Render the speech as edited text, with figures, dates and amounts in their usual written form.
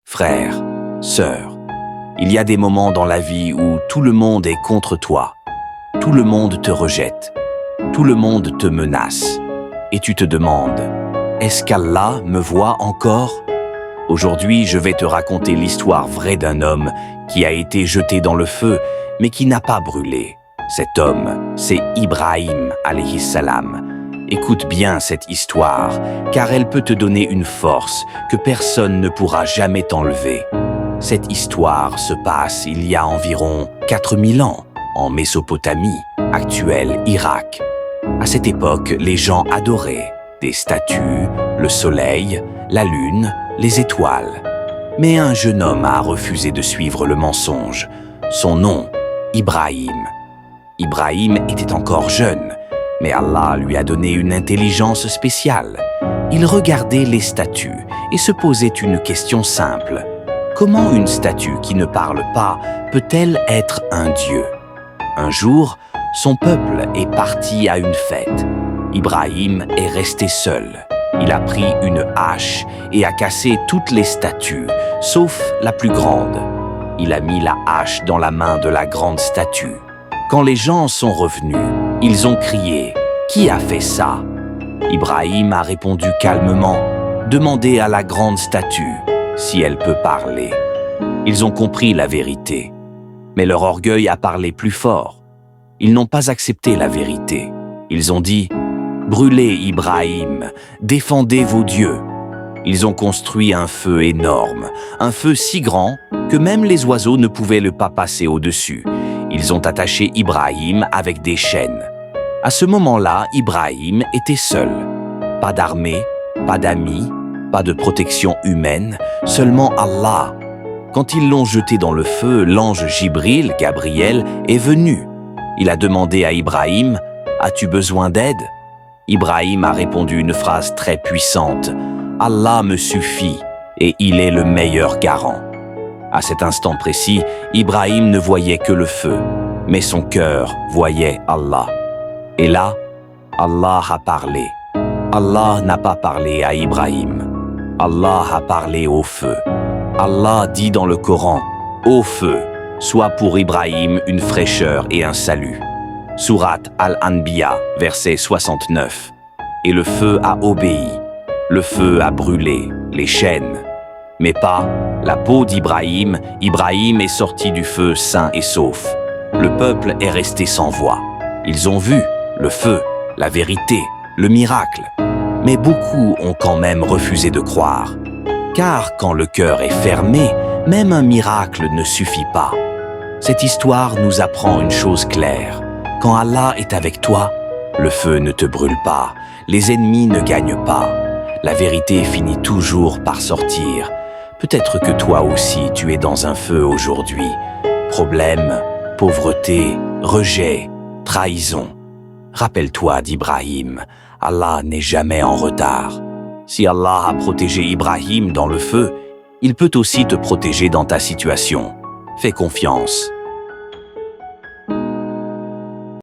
Frère, sœur, il y a des moments dans la vie où tout le monde est contre toi. Tout le monde te rejette. Tout le monde te menace. Et tu te demandes, est-ce qu'Allah me voit encore? Aujourd'hui, je vais te raconter l'histoire vraie d'un homme qui a été jeté dans le feu, mais qui n'a pas brûlé. Cet homme, c'est Ibrahim, alayhi salam. Écoute bien cette histoire, car elle peut te donner une force que personne ne pourra jamais t'enlever. Cette histoire se passe il y a environ 4000 ans, en Mésopotamie, actuel Irak. À cette époque, les gens adoraient des statues, le soleil, la lune, les étoiles. Mais un jeune homme a refusé de suivre le mensonge. Son nom, Ibrahim. Ibrahim était encore jeune, mais Allah lui a donné une intelligence spéciale. Il regardait les statues et se posait une question simple. Comment une statue qui ne parle pas peut-elle être un dieu? Un jour, son peuple est parti à une fête. Ibrahim est resté seul. Il a pris une hache et a cassé toutes les statues, sauf la plus grande. Il a mis la hache dans la main de la grande statue. Quand les gens sont revenus, ils ont crié « Qui a fait ça ?» Ibrahim a répondu calmement « Demandez à la grande statue si elle peut parler. » Ils ont compris la vérité, mais leur orgueil a parlé plus fort. Ils n'ont pas accepté la vérité. Ils ont dit « Brûlez Ibrahim, défendez vos dieux. » Ils ont construit un feu énorme, un feu si grand que même les oiseaux ne pouvaient le pas passer au-dessus. Ils ont attaché Ibrahim avec des chaînes. À ce moment-là, Ibrahim était seul. Pas d'armée, pas d'amis, pas de protection humaine, seulement Allah. Quand ils l'ont jeté dans le feu, l'ange Jibril, Gabriel, est venu. Il a demandé à Ibrahim « As-tu besoin d'aide ?» Ibrahim a répondu une phrase très puissante « Allah me suffit et il est le meilleur garant. » À cet instant précis, Ibrahim ne voyait que le feu, mais son cœur voyait Allah. Et là, Allah a parlé. Allah n'a pas parlé à Ibrahim. Allah a parlé au feu. Allah dit dans le Coran, « Ô feu, sois pour Ibrahim une fraîcheur et un salut. » Sourate Al-Anbiya, verset 69. Et le feu a obéi. Le feu a brûlé les chaînes, mais pas la peau d'Ibrahim. Ibrahim est sorti du feu sain et sauf. Le peuple est resté sans voix. Ils ont vu le feu, la vérité, le miracle. Mais beaucoup ont quand même refusé de croire. Car quand le cœur est fermé, même un miracle ne suffit pas. Cette histoire nous apprend une chose claire. Quand Allah est avec toi, le feu ne te brûle pas, les ennemis ne gagnent pas. La vérité finit toujours par sortir. Peut-être que toi aussi tu es dans un feu aujourd'hui. Problème, pauvreté, rejet, trahison. Rappelle-toi d'Ibrahim, Allah n'est jamais en retard. Si Allah a protégé Ibrahim dans le feu, il peut aussi te protéger dans ta situation. Fais confiance.